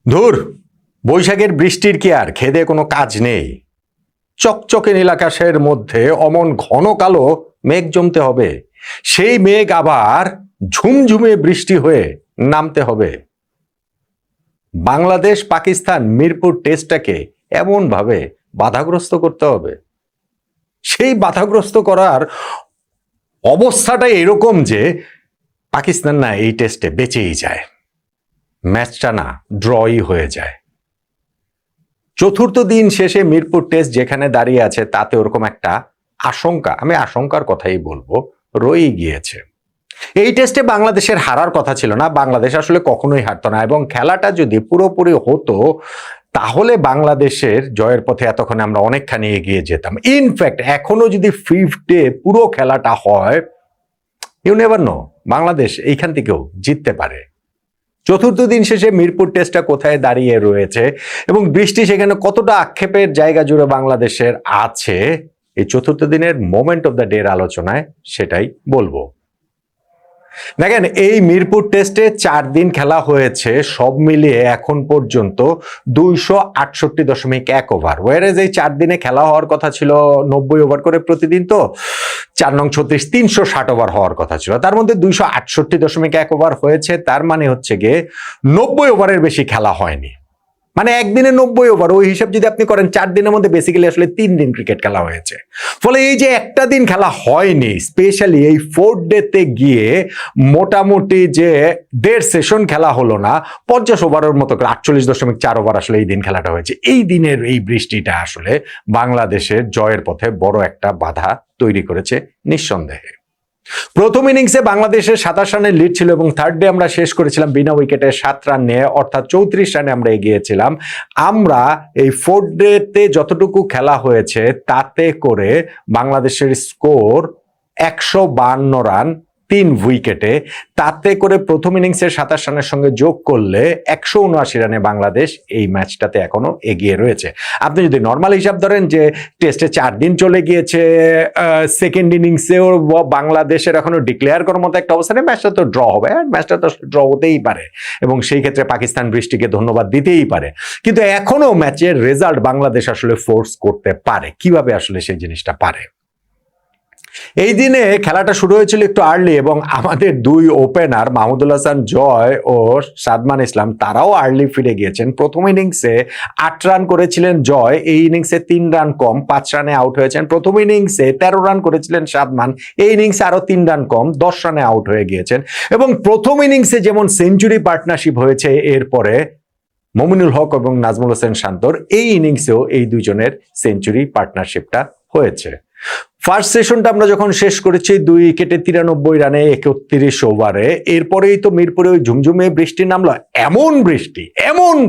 ধুর, বৈশাখের বৃষ্টির কি আর খেদে কোনো কাজ নেই। চকচকে নীল আকাশের মধ্যে অমন ঘন কালো মেঘ জমতে হবে, সেই মেঘ আবার ঝুমঝুমে বৃষ্টি হয়ে নামতে হবে। বাংলাদেশ পাকিস্তান মিরপুর টেস্টটাকে এমন ভাবে বাধাগ্রস্ত করতে হবে, সেই বাধাগ্রস্ত করার অবস্থাটা এরকম যে পাকিস্তান না এই টেস্টে বেঁচেই যায়, ম্যাচটা না ড্রই হয়ে যায়। চতুর্থ দিন শেষে মিরপুর টেস্ট যেখানে দাঁড়িয়ে আছে তাতে ওরকম একটা আশঙ্কা, আমি আশঙ্কার কথাই বলবো, রয়েই গিয়েছে। এই টেস্টে বাংলাদেশের হারার কথা ছিল না, বাংলাদেশ আসলে কখনোই হারতো না, এবং খেলাটা যদি পুরোপুরি হতো তাহলে বাংলাদেশের জয়ের পথে এতক্ষণে আমরা অনেকখানি এগিয়ে যেতাম। ইনফ্যাক্ট এখনো যদি ফিফথে পুরো খেলাটা হয়, ইউ নেভার নো, বাংলাদেশ এইখান থেকেও জিততে পারে। চতুর্থ দিন শেষে মিরপুর টেস্টটা কোথায় দাঁড়িয়ে রয়েছে এবং বৃষ্টি সেখানে কতটা আক্ষেপের জায়গা জুড়ে বাংলাদেশের আছে, এই চতুর্থ দিনের মোমেন্ট অফ দ্য ডে এর আলোচনায় সেটাই বলবো। দেখেন, এই মিরপুর টেস্টে 4 দিন খেলা হয়েছে, সব মিলিয়ে এখন পর্যন্ত 268.1 ওভার, ওয়ারেজ এই 4 দিনে খেলা হওয়ার কথা ছিল 90 ওভার করে প্রতিদিন, তো 4 নং 36 360 ওভার হওয়ার কথা ছিল, তার মধ্যে 268.1 ওভার হয়েছে। তার মানে হচ্ছে গিয়ে 90 ওভারের বেশি খেলা হয়নি, মানে একদিনে 90 ওভার, ওই হিসাব যদি আপনি করেন 4 দিনের মধ্যে বেসিক্যালি আসলে 3 দিন ক্রিকেট খেলা হয়েছে। ফলে এই যে একটা দিন খেলা হয়নি, স্পেশালি এই 4th ডেতে গিয়ে মোটামুটি যে 1.5 সেশন খেলা হলো না, 50 ওভারের মতো করে 48.4 ওভার আসলে এই দিন খেলাটা হয়েছে। এই দিনের এই বৃষ্টিটা আসলে বাংলাদেশের জয়ের পথে বড় একটা বাধা তৈরি করেছে নিঃসন্দেহে। প্রথম ইনিংসে বাংলাদেশের 27 রানের লিড ছিল এবং থার্ড ডে আমরা শেষ করেছিলাম বিনা উইকেটে 7 রান নিয়ে, অর্থাৎ 34 রানে আমরা এগিয়েছিলাম। আমরা এই 4th ডেতে যতটুকু খেলা হয়েছে তাতে করে বাংলাদেশের স্কোর 152 রান 3 উইকেটে, তাতে করে প্রথম ইনিংসের 27 রানের সঙ্গে যোগ করলে 179 রানে বাংলাদেশ এই ম্যাচটাতে এখনো এগিয়ে রয়েছে। আপনি যদি নর্মাল হিসাব ধরেন যে টেস্টে 4 দিন চলে গিয়েছে, সেকেন্ড ইনিংসেও বাংলাদেশের এখনো ডিক্লেয়ার করার মতো একটা অবস্থানে, ম্যাচটা তো ড্র হবে, ম্যাচটা তো ড্র হতেই পারে এবং সেই ক্ষেত্রে পাকিস্তান বৃষ্টিকে ধন্যবাদ দিতেই পারে, কিন্তু এখনো ম্যাচের রেজাল্ট বাংলাদেশ আসলে ফোর্স করতে পারে। কিভাবে আসলে সেই জিনিসটা পারে? এই দিনে খেলাটা শুরু হয়েছিল একটু আর্লি এবং আমাদের 2 ওপেনার মাহমুদুল হাসান জয় ও সাদমান ইসলাম তারাও আর্লি ফিরে গিয়েছেন। প্রথম ইনিংসে 8 রান করেছিলেন জয়, এই ইনিংসে 3 রান কম, 5 রানে আউট হয়েছেন। প্রথম ইনিংসে 13 রান করেছিলেন সাদমান, এই ইনিংসে আরো 3 রান কম, 10 রানে আউট হয়ে গিয়েছেন। এবং প্রথম ইনিংসে যেমন সেঞ্চুরি পার্টনারশিপ হয়েছে, এরপরে মমিনুল হক এবং নাজমুল হোসেন শান্তর এই ইনিংসেও এই দুজনের সেঞ্চুরি পার্টনারশিপটা হয়েছে। ফার্স্ট সেশনটা আমরা যখন শেষ করেছি 2 উইকেটে 93 রানে 31 ওভারে, এরপরেই তো মিরপুরে ওই ঝুমঝুমে বৃষ্টি নামলো। এমন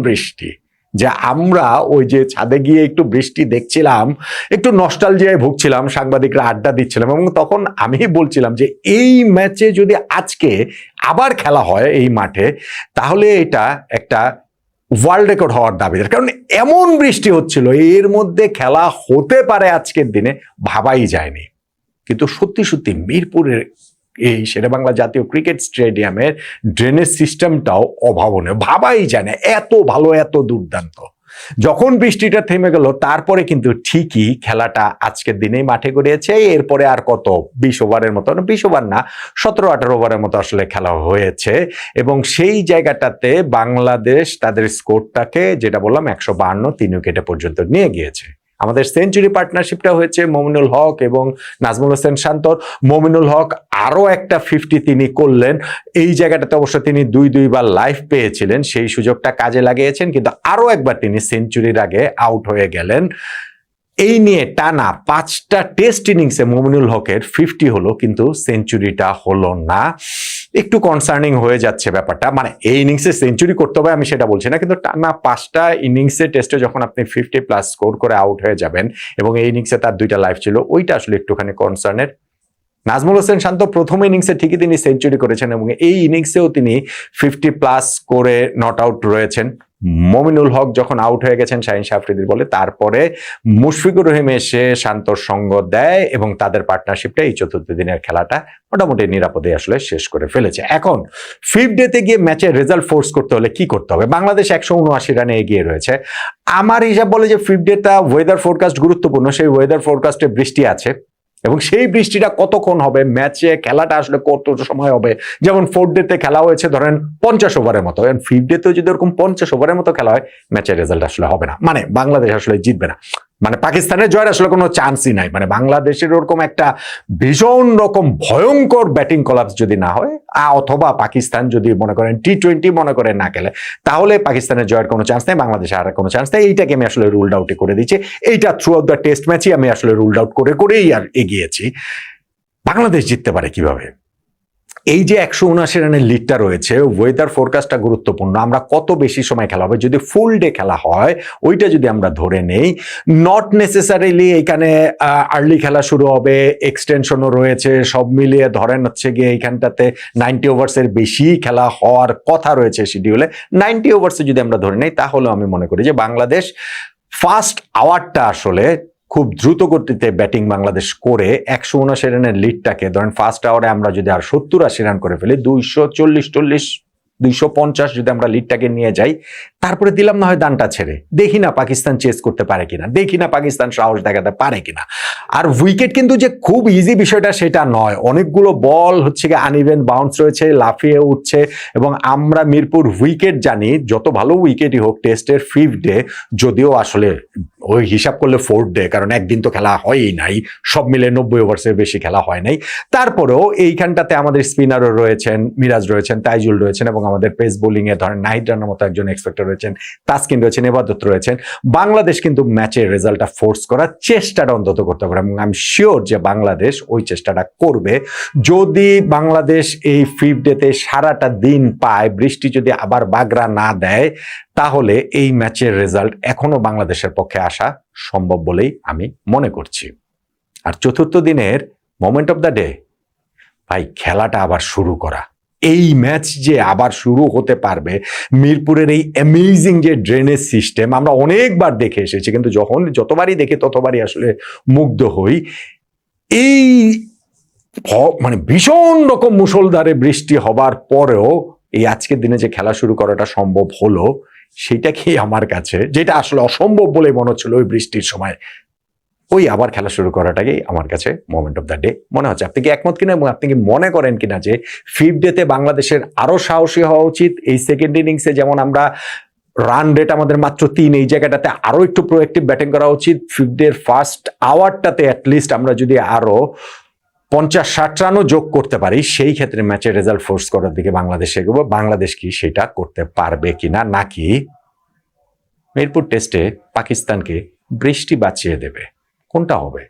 বৃষ্টি যে আমরা ওই যে ছাদে গিয়ে একটু বৃষ্টি দেখছিলাম, একটু নস্টালজিয়ায় ভুগছিলাম, সাংবাদিকরা আড্ডা দিচ্ছিলাম এবং তখন আমি বলছিলাম যে এই ম্যাচে যদি আজকে আবার খেলা হয় এই মাঠে, তাহলে এটা একটা ওয়ার্ল্ড রেকর্ড হওয়ার দাবিদার, কারণ এমন বৃষ্টি হচ্ছিল, এর মধ্যে খেলা হতে পারে আজকের দিনে ভাবাই যায়নি। কিন্তু সত্যি সত্যি মিরপুরের এই শেরেবাংলা জাতীয় ক্রিকেট স্টেডিয়ামের ড্রেনেজ সিস্টেমটাও অভাবনীয়, ভাবাই যায় না, এত ভালো, এত দুর্দান্ত। যখন বৃষ্টিটা থেমে গেল তারপরে কিন্তু ঠিকই খেলাটা আজকের দিনেই মাঠে গড়িয়েছে। এরপরে আর কত 20 ওভারের মতো, 20 ওভার না, 17-18 ওভারের মতো আসলে খেলা হয়েছে এবং সেই জায়গাটাতে বাংলাদেশ তাদের স্কোরটাকে, যেটা বললাম 152 3 উইকেটে পর্যন্ত নিয়ে গিয়েছে। আমাদের সেঞ্চুরি পার্টনারশিপটা হয়েছে মমিনুল হক এবং নাজমুল হোসেন শান্তর। মমিনুল হক আরো একটা 50 তিনি করলেন, এই জায়গাটাতে অবশ্য তিনি 2 বার লাইফ পেয়েছিলেন, সেই সুযোগটা কাজে লাগিয়েছেন, কিন্তু আরো একবার তিনি সেঞ্চুরির আগে আউট হয়ে গেলেন। এই নিয়ে টানা 5টা টেস্ট ইনিংসে মমিনুল হকের 50 হলো, কিন্তু সেঞ্চুরিটা হলো না। একটু কনসার্নিং হয়ে যাচ্ছে ব্যাপারটা, মানে এই ইনিংসে সেঞ্চুরি করতে হবে আমি সেটা বলছি না, কিন্তু টানা 5টা ইনিংসে টেস্টে যখন আপনি 50+ স্কোর করে আউট হয়ে যাবেন এবং এই ইনিংসে তার 2টা লাইফ ছিল, ওইটা আসলে একটুখানি কনসার্নের। নাজমুল হোসেন শান্ত প্রথম ইনিংসে ঠিকই তিনি সেঞ্চুরি করেছেন এবং এই ইনিংসেও তিনি 50+ করে নট আউট রয়েছেন, মমিনুল হক যখন আউট হয়ে গেছেন শাহিন শাহ আফ্রিদির বলে, তারপরে মুশফিকুর রহিম এসে শান্তর সঙ্গ দেয় এবং তাদের পার্টনারশিপটা এই চতুর্থ দিনের খেলাটা মোটামুটি নিরাপদে আসলে শেষ করে ফেলেছে। এখন ফিফথ ডেতে গিয়ে ম্যাচের রেজাল্ট ফোর্স করতে হলে কি করতে হবে? বাংলাদেশ 179 রানে এগিয়ে রয়েছে। আমার হিসাব বলে যে ফিফথ ডেটা ওয়েদার ফোরকাস্ট গুরুত্বপূর্ণ, সেই ওয়েদার ফোরকাস্টে বৃষ্টি আছে এবং সেই বৃষ্টিটা কতক্ষণ হবে, ম্যাচে খেলাটা আসলে কত সময় হবে। যেমন ফোর্থ ডেতে খেলা হয়েছে ধরেন 50 ওভারের মতো, ফিফথ ডেতেও যদি এরকম 50 ওভারের মতো খেলা হয়, ম্যাচের রেজাল্ট আসলে হবে না, মানে বাংলাদেশ আসলে জিতবে না, মানে পাকিস্তানের জয়ের আসলে কোনো চান্সই নাই। মানে বাংলাদেশের ওরকম একটা ভীষণ রকম ভয়ঙ্কর ব্যাটিং কলাপস যদি না হয়, অথবা পাকিস্তান যদি মনে করেন টি-20 মনে করে না খেলে, তাহলে পাকিস্তানের জয়ের কোনো চান্স নেই, বাংলাদেশের আর কোনো চান্স নেই। এইটাকে আমি আসলে রুলড আউট করে দিচ্ছি। এইটা থ্রু আউট দ্য টেস্ট ম্যাচই আমি আসলে রুলড আউট করেই আর এগিয়েছি। বাংলাদেশ জিততে পারে কিভাবে? এই যে 179 রানের লিডটা রয়েছে, ওয়েদার ফোরকাস্টটা গুরুত্বপূর্ণ। আমরা কত বেশি সময় খেলা হবে, যদি ফুল ডে খেলা হয় ওইটা যদি আমরা ধরে নেই, নট নেসেসারিলি এখানে আর্লি খেলা শুরু হবে, এক্সটেনশনও রয়েছে, সব মিলিয়ে ধরেন হচ্ছে গিয়ে এইখানটাতে 90 ওভার্সের বেশি খেলা হওয়ার কথা রয়েছে শিডিউলে। 90 ওভার্সে যদি আমরা ধরে নেই, তাহলে আমি মনে করি যে বাংলাদেশ ফার্স্ট আওয়ারটা আসলে খুব দ্রুত গতিতে ব্যাটিং বাংলাদেশ করে 179 রানের লিডটাকে ধরেন ফার্স্ট আওয়ারে আমরা যদি আর 70-80 রান করে ফেলি, 240-40 250 যদি আমরা লিডটাকে নিয়ে যাই, তারপরে দিলাম না হয় দানটা ছেড়ে, দেখি না পাকিস্তান চেস করতে পারে কিনা, দেখি না পাকিস্তান সাহস দেখাতে পারে কিনা। আর উইকেট কিন্তু যে খুব ইজি বিষয়টা সেটা নয়, অনেকগুলো বল হচ্ছে গিয়ে আনইভেন বাউন্স রয়েছে, লাফিয়ে উঠছে, এবং আমরা মিরপুর উইকেট জানি, যত ভালো উইকেটই হোক টেস্টের ফিফথ ডে, যদিও আসলে ওই হিসাব করলে ফোর্থ ডে, কারণ একদিন তো খেলা হয়ই নাই, সব মিলে 90 ওভার্সের বেশি খেলা হয় নাই। তারপরেও এইখানটাতে আমাদের স্পিনারও রয়েছেন, মিরাজ রয়েছেন, তাইজুল রয়েছেন, এবং আমাদের পেস বোলিং এ ধরেন নাহিদ রানার মতো একজন এক্সপেক্টর রয়েছেন, তাসকিন রয়েছেন, এবাদত রয়েছেন। বাংলাদেশ কিন্তু ম্যাচের রেজাল্টটা ফোর্স করার চেষ্টাটা অন্তত করতে পারে, এবং আমি শিওর যে বাংলাদেশ ওই চেষ্টাটা করবে। যদি বাংলাদেশ এই ফিফথ ডেতে সারাটা দিন পায়, বৃষ্টি যদি আবার বাগড়া না দেয়, তাহলে এই ম্যাচের রেজাল্ট এখনো বাংলাদেশের পক্ষে আসা সম্ভব বলেই আমি মনে করছি। আর চতুর্থ দিনের মোমেন্ট অফ দ্য ডে, ভাই খেলাটা আবার শুরু করা, এই ম্যাচ যে আবার শুরু হতে পারবে, মিরপুরের এই অ্যামেজিং যে ড্রেনেজ সিস্টেম আমরা অনেকবার দেখে এসেছি, কিন্তু যতবারই দেখি ততবারই আসলে মুগ্ধ হই। এই মানে ভীষণ রকম মুষলধারে বৃষ্টি হবার পরেও এই আজকের দিনে যে খেলা শুরু করাটা সম্ভব হলো, সেটা কি আমার কাছে, যেটা আসলে অসম্ভব বলে মনে হচ্ছিল ওই বৃষ্টির সময়, ওই আবার খেলা শুরু করাটাকেই আমার কাছে মোমেন্ট অফ দ্য ডে মনে হচ্ছে। আপনি কি একমত কিনা, এবং আপনি কি মনে করেন কিনা যে ফিফথ ডেতে বাংলাদেশের আরো সাহসী হওয়া উচিত? এই সেকেন্ড ইনিংসে যেমন আমরা রান রেট আমাদের মাত্র 3, এই জায়গাটাতে আরো একটু প্রোঅ্যাক্টিভ ব্যাটিং করা উচিত। ফিফথ ডের ফার্স্ট আওয়ারটাতে অ্যাটলিস্ট আমরা যদি আরো 50-60 রানও যোগ করতে পারি, সেই ক্ষেত্রে ম্যাচের রেজাল্ট ফোর্স করার দিকে বাংলাদেশ এগোবে। বাংলাদেশ কি সেটা করতে পারবে কিনা, নাকি মিরপুর টেস্টে পাকিস্তানকে বৃষ্টি বাঁচিয়ে দেবে? কোনটা হবে?